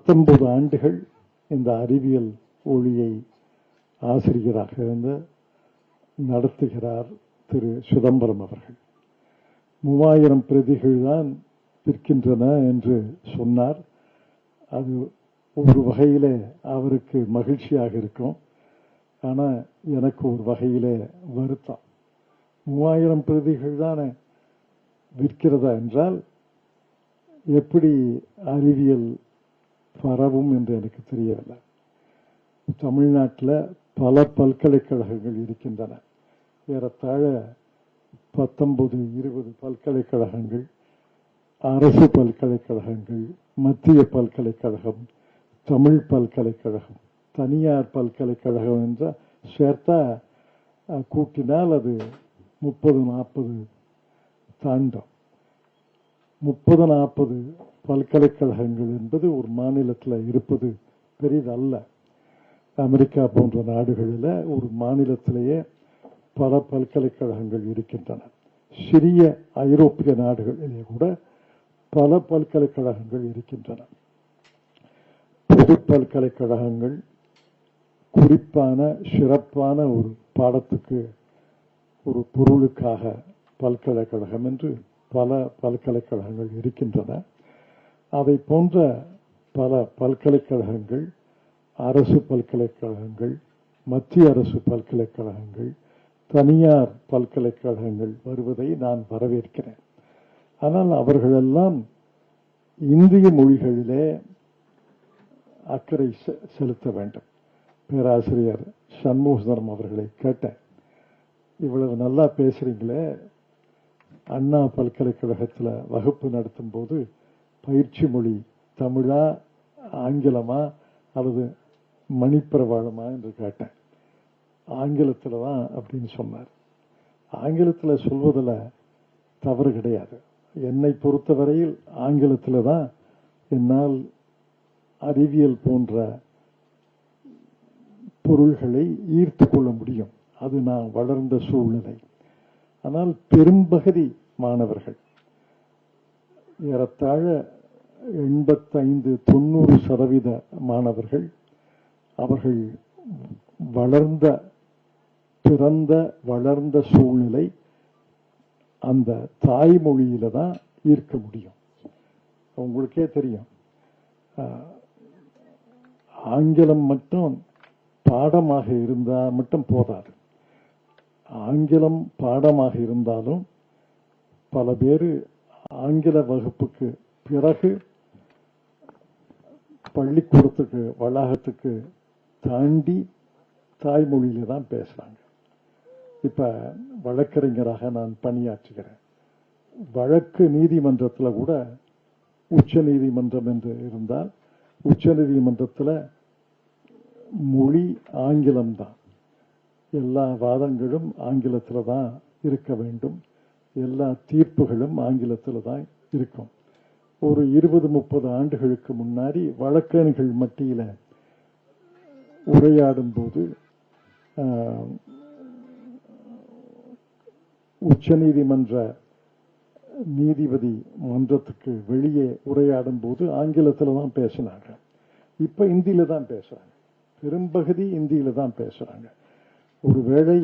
19 ஆண்டுகள் இந்த அறிவியல் ஒளியை ஆசிரியராக இருந்து நடத்துகிறார் திரு சிதம்பரம் அவர்கள். 3000 பிரதிகள் தான் விற்கின்றன என்று சொன்னார். அது ஒரு வகையிலே அவருக்கு மகிழ்ச்சியாக இருக்கும். ஆனால் எனக்கு ஒரு வகையிலே வருத்தம். 3000 பிரதிகள் தானே விற்கிறதா என்றால் எப்படி அறிவியல் பரவும் என்று எனக்கு தெரியவில்லை. தமிழ்நாட்டில் பல பல்கலைக்கழகங்கள் இருக்கின்றன. ஏறத்தாழ 19-20 பல்கலைக்கழகங்கள், அரசு பல்கலைக்கழகங்கள், மத்திய பல்கலைக்கழகம், தமிழ் பல்கலைக்கழகம், தனியார் பல்கலைக்கழகம் என்ற சேர்த்தா கூட்டினால் அது 30-40 தாண்டும். 30-40 பல்கலைக்கழகங்கள் என்பது ஒரு மாநிலத்தில் இருப்பது பெரிதல்ல. அமெரிக்கா போன்ற நாடுகளில் ஒரு மாநிலத்திலேயே பல பல்கலைக்கழகங்கள் இருக்கின்றன. சிறிய ஐரோப்பிய நாடுகளிலே கூட பல பல்கலைக்கழகங்கள் இருக்கின்றன. பொது பல்கலைக்கழகங்கள் குறிப்பான சிறப்பான ஒரு பாடத்துக்கு ஒரு பொருளுக்காக பல்கலைக்கழகம் என்று பல பல்கலைக்கழகங்கள் இருக்கின்றன. அதை போன்ற பல பல்கலைக்கழகங்கள், அரசு பல்கலைக்கழகங்கள், மத்திய அரசு பல்கலைக்கழகங்கள், தனியார் பல்கலைக்கழகங்கள் வருவதை நான் வரவேற்கிறேன். ஆனால் அவர்களெல்லாம் இந்திய மொழிகளிலே அக்கறை செலுத்த வேண்டும். பேராசிரியர் சண்முகசுந்தரம் அவர்களை கேட்டேன், இவ்வளவு நல்லா பேசுறீங்களே, அண்ணா பல்கலைக்கழகத்தில் வகுப்பு நடத்தும் போது பயிற்சி மொழி தமிழா, ஆங்கிலமா அல்லது மணிப்பிரவாளமா என்று கேட்டேன். ஆங்கிலத்தில் தான் அப்படின்னு சொன்னார். ஆங்கிலத்தில் சொல்வதில் தவறு கிடையாது. என்னை பொறுத்தவரையில் ஆங்கிலத்தில் தான் என்னால் அறிவியல் போன்ற பொருள்களை ஈர்த்து கொள்ள முடியும். அது நான் வளர்ந்த சூழ்நிலை. ஆனால் பெரும்பகுதி மாணவர்கள், ஏறத்தாழ 85-90% மாணவர்கள், அவர்கள் வளர்ந்த சூழ்நிலை அந்த தாய்மொழியில தான் ஈர்க்க முடியும். உங்களுக்கே தெரியும், ஆங்கிலம் மட்டும் பாடமாக இருந்தால் மட்டும் போதாது. ஆங்கிலம் பாடமாக இருந்தாலும் பல பேர் ஆங்கில வகுப்புக்கு பிறகு பள்ளிக்கூடத்துக்கு வளாகத்துக்கு தாண்டி தாய்மொழியில தான் பேசுறாங்க. இப்ப வழக்கறிஞராக நான் பணியாற்றுகிறேன். வழக்கு நீதிமன்றத்தில் கூட உச்ச நீதிமன்றம் என்று இருந்தால் உச்ச நீதிமன்றத்தில் மொழி ஆங்கிலம்தான். எல்லா வாதங்களும் ஆங்கிலத்தில் தான் இருக்க வேண்டும். எல்லா தீர்ப்புகளும் ஆங்கிலத்தில் தான் இருக்கும். ஒரு 20-30 ஆண்டுகளுக்கு முன்னாடி வழக்கறிஞர்கள் மத்தியில் உரையாடும் போது உச்ச நீதிமன்ற நீதிபதி மன்றத்துக்கு வெளியே உரையாடும் போது ஆங்கிலத்தில் தான் பேசினாங்க. இப்ப இந்தியில தான் பேசுறாங்க. பெரும்பகுதி இந்தியில தான் பேசுறாங்க. ஒருவேளை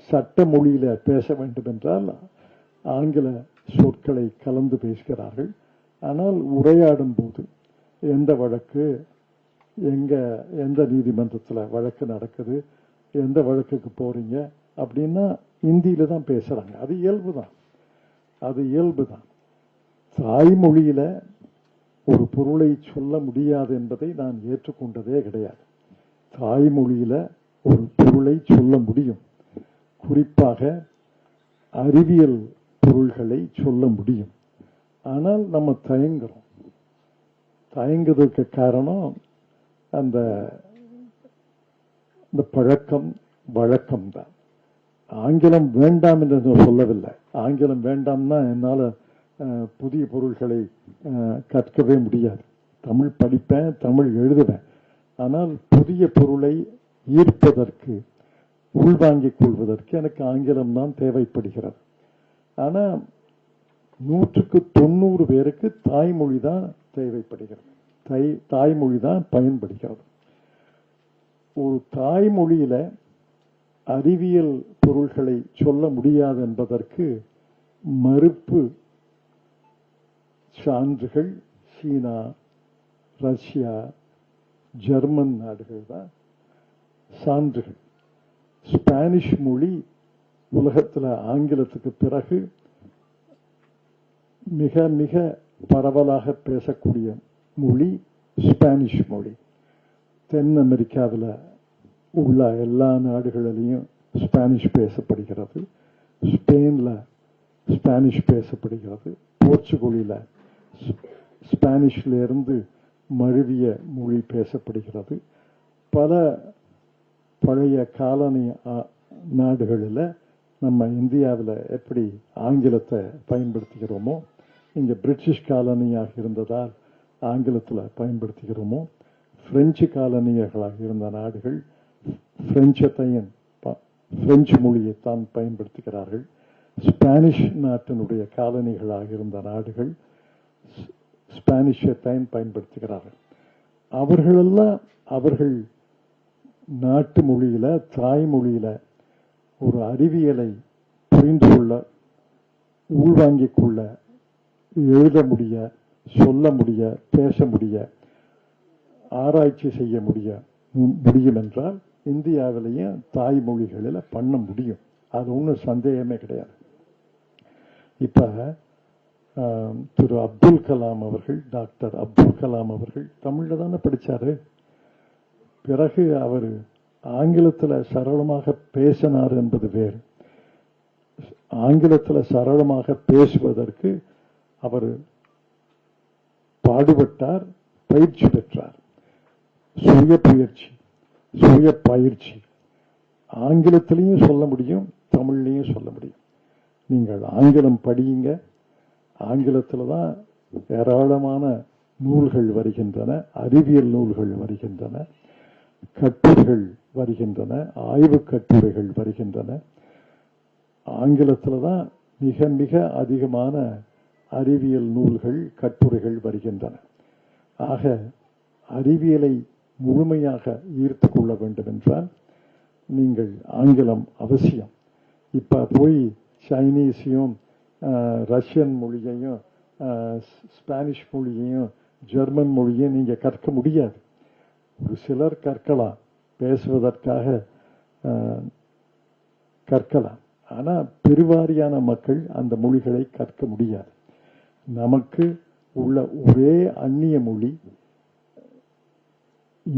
சட்ட மொழியில பேச வேண்டும் என்றால் ஆங்கில சொற்களை கலந்து பேசுகிறார்கள். ஆனால் உரையாடும் போது எந்த வழக்கு, எந்த நீதிமன்றத்தில் வழக்கு நடக்குது, எந்த வழக்குக்கு போறீங்க அப்படின்னா இந்தியில தான் பேசுறாங்க. அது இயல்புதான். தாய்மொழியில ஒரு பொருளை சொல்ல முடியாது என்பதை நான் ஏற்றுக்கொண்டதே கிடையாது. தாய்மொழியில ஒரு பொருளை சொல்ல முடியும். குறிப்பாக அறிவியல் பொருள்களை சொல்ல முடியும். ஆனால் நம்ம தயங்குவதற்கு காரணம் அந்த பழக்கம் வழக்கம் தான். ஆங்கிலம் வேண்டாம் என்று சொல்லவில்லை. ஆங்கிலம் வேண்டாம்னா என்னால் புதிய பொருள்களை கற்கவே முடியாது. தமிழ் படிப்பேன், தமிழ் எழுதுவேன். ஆனால் புதிய பொருளை ஈர்ப்பதற்கு, உள்வாங்கிக் கொள்வதற்கு எனக்கு ஆங்கிலம் தான் தேவைப்படுகிறது. ஆனால் 100க்கு 90 பேருக்கு தாய்மொழி தான் தேவைப்படுகிறது, தாய்மொழி தான் பயன்படுகிறது. ஒரு தாய்மொழியில அறிவியல் பொருள்களை சொல்ல முடியாது என்பதற்கு மறுப்பு சான்றுகள் சீனா, ரஷ்யா, ஜெர்மன் நாடுகள் தான் சான்றுகள். ஸ்பானிஷ் மொழி உலகத்தில் ஆங்கிலத்துக்கு பிறகு மிக மிக பரவலாக பேசக்கூடிய மொழி ஸ்பானிஷ் மொழி. தென் அமெரிக்காவில் உள்ள எல்லா நாடுகளிலையும் ஸ்பானிஷ் பேசப்படுகிறது. ஸ்பெயினில் ஸ்பானிஷ் பேசப்படுகிறது. போர்ச்சுகலில் ஸ்பானிஷ்லேருந்து மழுவிய மொழி பேசப்படுகிறது. பல பழைய காலனி நாடுகளில் நம்ம இந்தியாவில் எப்படி ஆங்கிலத்தை பயன்படுத்துகிறோமோ, இங்கே பிரிட்டிஷ் காலனியாக இருந்ததால் ஆங்கிலத்தில் பயன்படுத்துகிறோமோ, பிரெஞ்சு காலனியர்களாக இருந்த நாடுகள் பிரெஞ்சு மொழியைத்தான் பயன்படுத்துகிறார்கள். ஸ்பானிஷ் நாட்டினுடைய காலனிகளாக இருந்த நாடுகள் ஸ்பானிஷைத்தான் பயன்படுத்துகிறார்கள். அவர்களெல்லாம் அவர்கள் நாட்டு மொழியில, தாய்மொழியில ஒரு அறிவியலை புரிந்து கொள்ள, உள்வாங்கிக் கொள்ள, எழுத முடிய, சொல்ல முடிய, பேச முடிய, ஆராய்ச்சி செய்ய முடியும் என்றால் இந்தியாவிலேயும் தாய்மொழிகளில் பண்ண முடியும். அது ஒன்றும் சந்தேகமே கிடையாது. இப்ப திரு அப்துல் கலாம் அவர்கள், டாக்டர் அப்துல் கலாம் அவர்கள் தமிழ்ல தானே படிச்சாரு. பிறகு அவர் ஆங்கிலத்தில் சரளமாக பேசினார் என்பது வேறு. ஆங்கிலத்தில் சரளமாக பேசுவதற்கு அவர் பாடுபட்டார், பயிற்சி பெற்றார். சுய பயிற்சி, சுய பயிற்சி. ஆங்கிலத்திலையும் சொல்ல முடியும், தமிழ்லையும் சொல்ல முடியும். நீங்கள் ஆங்கிலம் படியுங்க. ஆங்கிலத்தில் தான் ஏராளமான நூல்கள் வருகின்றன, அறிவியல் நூல்கள் வருகின்றன, கட்டுரைகள் வருகின்றன, ஆய்வு கட்டுரைகள் வருகின்றன. ஆங்கிலத்தில் தான் மிக மிக அதிகமான அறிவியல் நூல்கள், கட்டுரைகள் வருகின்றன. ஆக அறிவியலை முழுமையாக ஈர்த்து கொள்ள வேண்டும் என்றால் நீங்கள் ஆங்கிலம் அவசியம். இப்ப போய் சைனீஸையும் ரஷ்யன் மொழியையும் ஸ்பானிஷ் மொழியையும் ஜெர்மன் மொழியையும் நீங்க கற்க முடியாது. ஒரு சிலர் கற்கலாம், பேசுவதற்காக கற்கலாம். ஆனா பெருவாரியான மக்கள் அந்த மொழிகளை கற்க முடியாது. நமக்கு உள்ள ஒரே அந்நிய மொழி,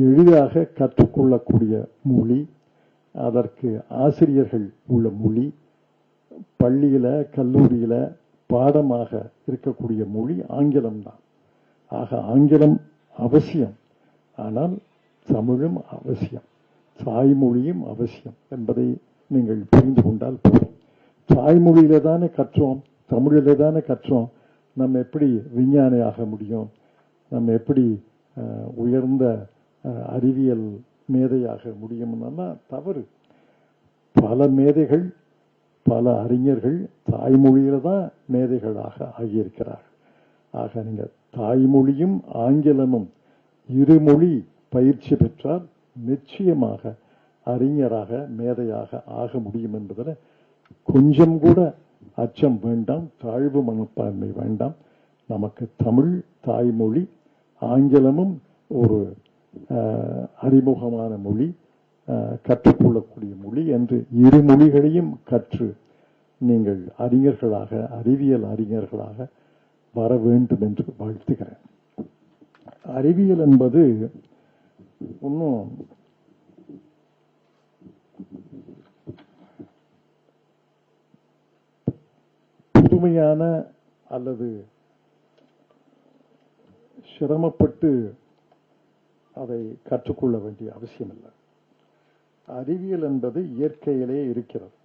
எளிதாக கற்றுக்கொள்ளக்கூடிய மொழி, அதற்கு ஆசிரியர்கள் உள்ள மொழி, பள்ளியில கல்லூரியில பாடமாக இருக்கக்கூடிய மொழி ஆங்கிலம் தான். ஆக ஆங்கிலம் அவசியம். ஆனால் தமிழும் அவசியம், தாய்மொழியும் அவசியம் என்பதை நீங்கள் புரிந்து கொண்டால் போதும். தாய்மொழியில தானே கற்றோம், தமிழில தானே கற்றோம். நம்ம எப்படி விஞ்ஞானியாக முடியும்? நம்ம எப்படி உயர்ந்த அறிவியல் மேதையாக முடியும்னா தவறு. பல மேதைகள், பல அறிஞர்கள் தாய்மொழியில தான் மேதைகளாக ஆகியிருக்கிறார்கள். ஆக நீங்க தாய்மொழியும் ஆங்கிலமும் இருமொழி பயிற்சி பெற்றால் நிச்சயமாக அறிஞராக, மேதையாக ஆக முடியும் என்பதில் கொஞ்சம் கூட அச்சம் வேண்டாம், தாழ்வு மனப்பான்மை வேண்டாம். நமக்கு தமிழ் தாய்மொழி, ஆங்கிலமும் ஒரு அறிமுகமான மொழி, கற்றுக்கொள்ளக்கூடிய மொழி என்று இரு மொழிகளையும் கற்று நீங்கள் அறிஞர்களாக, அறிவியல் அறிஞர்களாக வர வேண்டும் என்று வாழ்த்துகிறேன். அறிவியல் என்பது இன்னும் புதுமையான அல்லது சிரமப்பட்டு அதை கற்றுக்கொள்ள வேண்டிய அவசியம் இல்லை. அறிவியல் என்பது இயற்கையிலே இருக்கிறது.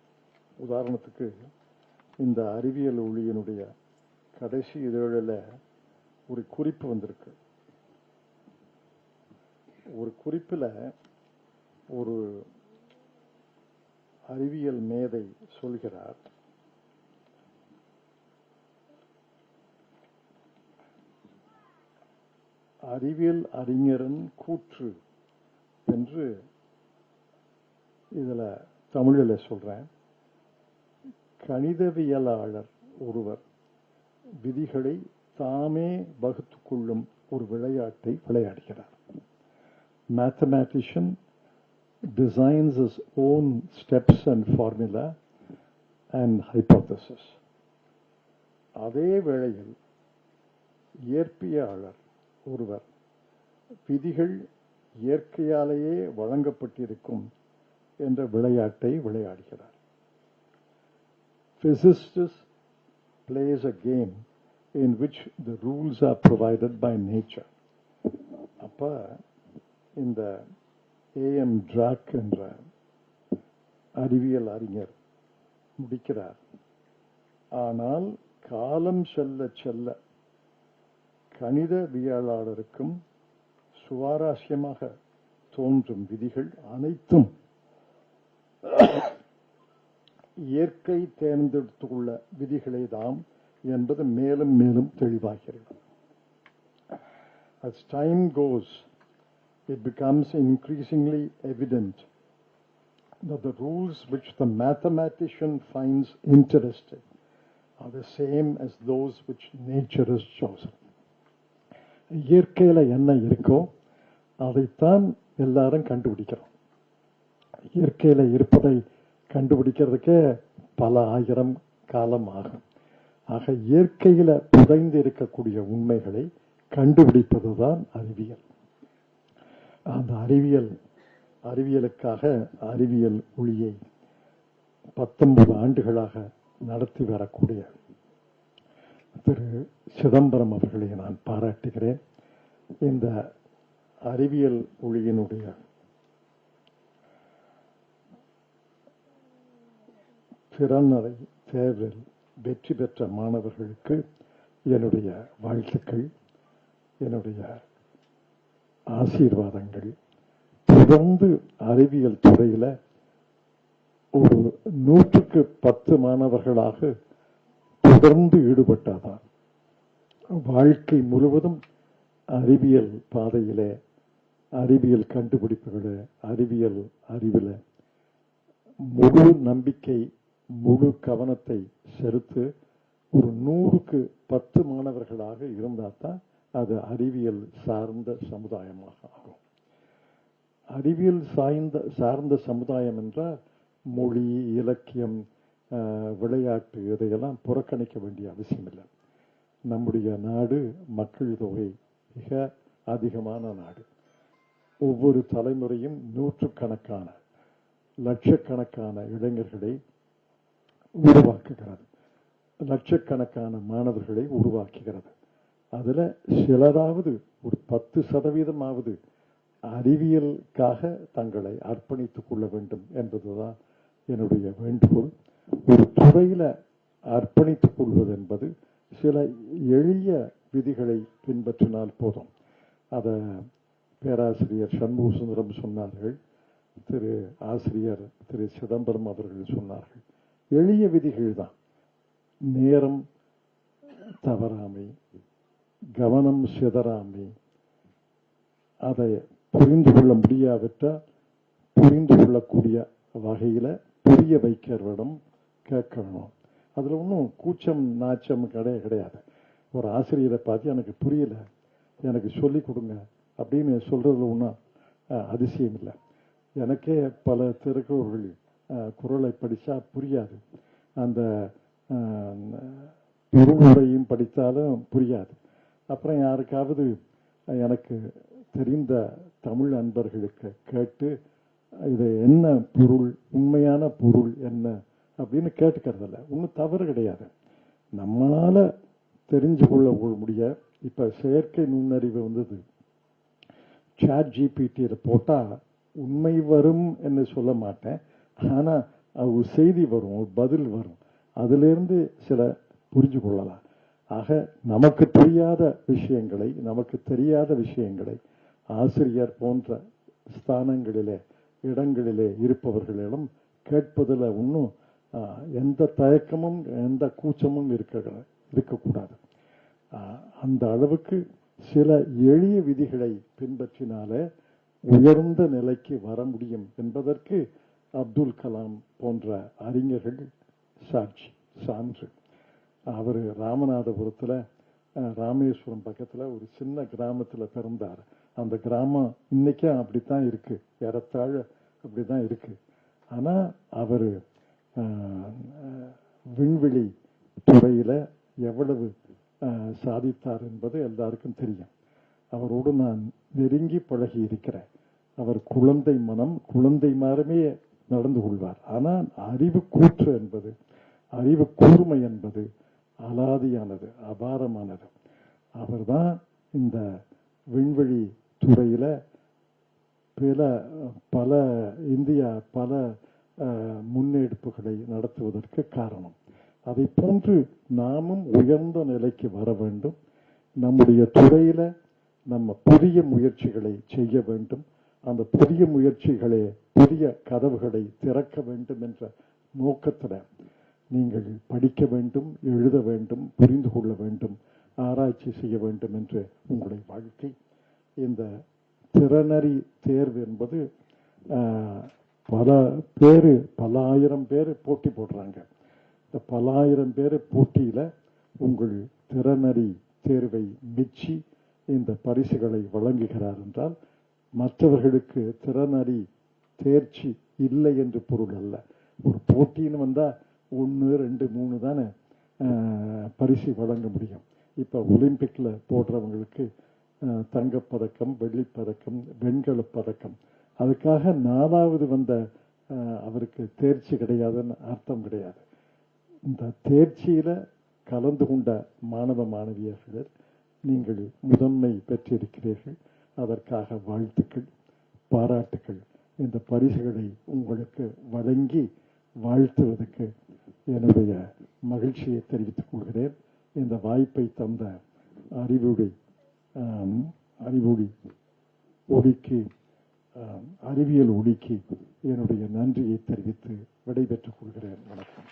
உதாரணத்துக்கு இந்த அறிவியல் ஒளியினுடைய கடைசி இதழில் ஒரு குறிப்பு வந்திருக்கு. ஒரு குறிப்பில் ஒரு அறிவியல் மேதை சொல்கிறார், அறிவியல் அறிஞரின் கூற்று என்று இதுல தமிழில் சொல்றேன். கணிதவியலாளர் ஒருவர் விதிகளை தாமே வகுத்துக் கொள்ளும் ஒரு விளையாட்டை விளையாடுகிறார். Mathematician designs his own steps and formula and hypothesis. அதே வேளையில் இயற்பியலாளர் ஒருவர் விதிகள் இயற்கையாலேயே வழங்கப்பட்டிருக்கும் என்ற விளையாட்டை விளையாடுகிறார். Physicist plays a game in which the rules are provided by nature. அப்ப இந்த A.M. Drake என்ற அறிவியல் அறிஞர் முடிக்கிறார். ஆனால் காலம் செல்ல செல்ல கணிதவியலாளருக்கும் சுவாரஸ்யமாக தோன்றும் விதிகள் அனைத்தும் இயற்கை தேர்ந்தெடுத்துள்ள விதிகளை தான் என்பது மேலும் மேலும் தெளிவாகிறது. As time goes, it becomes increasingly evident that the rules which the mathematician finds interesting are the same as those which nature has chosen. இயற்கையில என்ன இருக்கோ அதைத்தான் எல்லாரும் கண்டுபிடிக்கிறோம். இயற்கையில இருப்பதை கண்டுபிடிக்கிறதுக்கே பல ஆயிரம் காலம் ஆகும். ஆக இயற்கையில புதைந்து இருக்கக்கூடிய உண்மைகளை கண்டுபிடிப்பதுதான் அறிவியல். அந்த அறிவியலுக்காக அறிவியல் ஒளியை 19 ஆண்டுகளாக நடத்தி வரக்கூடிய திரு சிதம்பரம் அவர்களை நான் பாராட்டுகிறேன். இந்த அறிவியல் ஒளியினுடைய திறனறை தேர்வில் வெற்றி பெற்ற மாணவர்களுக்கு என்னுடைய வாழ்த்துக்கள், என்னுடைய ஆசீர்வாதங்கள். தொடர்ந்து அறிவியல் துறையில ஒரு 100க்கு 10 மாணவர்களாக தொடர்ந்து ஈடுபட்டாதான் வாழ்க்கை முழுவதும் அறிவியல் பாதையிலே, அறிவியல் கண்டுபிடிப்புகள, அறிவியல் அறிவில் முழு நம்பிக்கை, முழு கவனத்தை செலுத்து ஒரு 100க்கு 10 மாணவர்களாக இருந்தால்தான் அது அறிவியல் சார்ந்த சமுதாயமாக ஆகும். அறிவியல் சார்ந்த சமுதாயம் என்றால் மொழி, இலக்கியம், விளையாட்டு இதையெல்லாம் புறக்கணிக்க வேண்டிய அவசியம் இல்லை. நம்முடைய நாடு மக்கள் தொகை மிக அதிகமான நாடு. ஒவ்வொரு தலைமுறையும் நூற்றுக்கணக்கான, லட்சக்கணக்கான இளைஞர்களை உருவாக்குகிறது, லட்சக்கணக்கான மாணவர்களை உருவாக்குகிறது. அதுல சிலராவது ஒரு 10% அறிவியலுக்காக தங்களை அர்ப்பணித்துக் கொள்ள வேண்டும் என்பதுதான் என்னுடைய வேண்டுகோள். ஒரு துறையில அர்ப்பணித்துக் கொள்வது என்பது சில எளிய விதிகளை பின்பற்றினால் போதும். அத பேராசிரியர் சண்முக சுந்தரம் சொன்னார்கள், திரு ஆசிரியர் திரு சிதம்பரம் அவர்கள் சொன்னார்கள். எளிய விதிகள் தான். நேரம் தவறாமை, கவனம் சிதறாமை, அதை புரிந்து கொள்ள முடியாவிட்டால் புரிந்து கொள்ளக்கூடிய வகையில புரிய வைக்கிறவிடம் கேட்கணும். அதுல ஒன்றும் கூச்சம் நாச்சம் கிடையாது. ஒரு ஆசிரியரை பார்த்து எனக்கு புரியல, எனக்கு சொல்லிக் கொடுங்க அப்படின்னு சொல்றதுல ஒன்றும் அதிசயம் இல்லை. எனக்கே பல திருக்குறள்கள் குறளை படிச்சா புரியாது, அந்த பொருளுரையும் படித்தாலும் புரியாது. அப்புறம் யாருக்காவது எனக்கு தெரிந்த தமிழ் அன்பர்களுக்கு கேட்டு இது என்ன பொருள், உண்மையான பொருள் என்ன அப்படின்னு கேட்டுக்கிறதில்ல. ஒன்றும் தவறு கிடையாது. நம்மளால தெரிஞ்சு கொள்ள முடிய இப்ப செயற்கை நுண்ணறிவு வந்தது. சாட் ஜிபிடியில போட்டா உண்மை வரும் என்று சொல்ல மாட்டேன், ஆனா ஒரு செய்தி வரும், ஒரு பதில் வரும், அதுல இருந்து சில புரிஞ்சு கொள்ளலாம். ஆக நமக்கு தெரியாத விஷயங்களை, நமக்கு தெரியாத விஷயங்களை ஆசிரியர் போன்ற ஸ்தானங்களிலே, இடங்களிலே இருப்பவர்களிடம் கேட்பதில் ஒன்றும் எந்த தயக்கமும் எந்த கூச்சமும் இருக்கக்கூடாது. அந்த அளவுக்கு சில எளிய விதிகளை பின்பற்றினாலே உயர்ந்த நிலைக்கு வர முடியும் என்பதற்கு அப்துல் கலாம் போன்ற அறிஞர்கள் சான்று. அவர் ராமநாதபுரத்துல ராமேஸ்வரம் பக்கத்துல ஒரு சின்ன கிராமத்துல பிறந்தார். அந்த கிராமம் இன்னைக்கே அப்படித்தான் இருக்கு, ஏறத்தாழ அப்படிதான் இருக்கு. ஆனா அவரு விண்வெளி துறையில எவ்வளவு சாதித்தார் என்பது எல்லாருக்கும் தெரியும். அவரோடு நான் நெருங்கி பழகி இருக்கிறேன். அவர் குழந்தை மனம், குழந்தை மாறமே நடந்து கொள்வார். ஆனால் அறிவு கூற்று என்பது, அறிவு கூர்மை என்பது அலாதியானது, அபாரமானது. அவர்தான் இந்த விண்வெளி துறையில பல இந்தியா பல முன்னெடுப்புகளை நடத்துவதற்கு காரணம். அதை போன்று நாமும் உயர்ந்த நிலைக்கு வர வேண்டும். நம்முடைய துறையில நம்ம புதிய முயற்சிகளை செய்ய வேண்டும். அந்த புதிய முயற்சிகளே புதிய கதவுகளை திறக்க வேண்டும் என்ற நோக்கத்தில் நீங்கள் படிக்க வேண்டும், எழுத வேண்டும், புரிந்து கொள்ள வேண்டும், ஆராய்ச்சி செய்ய வேண்டும் என்று உங்களை வாழ்த்தி, இந்த திறனறி தேர்வு என்பது பல ஆயிரம் பேர் போட்டி போடுறாங்க. இந்த பல ஆயிரம் பேர் போட்டியில உங்கள் திறனறி தேர்வை மெச்சி இந்த பரிசுகளை வழங்குகிறார் என்றால் மற்றவர்களுக்கு திறனறி தேர்ச்சி இல்லை என்று பொருள் அல்ல. ஒரு போட்டின்னு வந்தா 1, 2, 3 தானே பரிசு வழங்க முடியும். இப்ப ஒலிம்பிக்ல போடுறவங்களுக்கு தங்கப்பதக்கம், வெள்ளிப்பதக்கம், வெண்கலப் பதக்கம். அதுக்காக 4வது வந்த அவருக்கு தேர்ச்சி கிடையாதுன்னு அர்த்தம் கிடையாது. இந்த தேர்ச்சியில கலந்து கொண்ட மாணவ மாணவியர்கள் நீங்கள் முதன்மை பெற்றிருக்கிறீர்கள். அதற்காக வாழ்த்துக்கள், பாராட்டுக்கள். இந்த பரிசுகளை உங்களுக்கு வழங்கி வாழ்த்துவதற்கு என்னுடைய மகிழ்ச்சியை தெரிவித்துக் கொள்கிறேன். இந்த வாய்ப்பை தந்த அறிவியல் ஒளிக்கு என்னுடைய நன்றியை தெரிவித்து விடைபெற்றுக் கொள்கிறேன். வணக்கம்.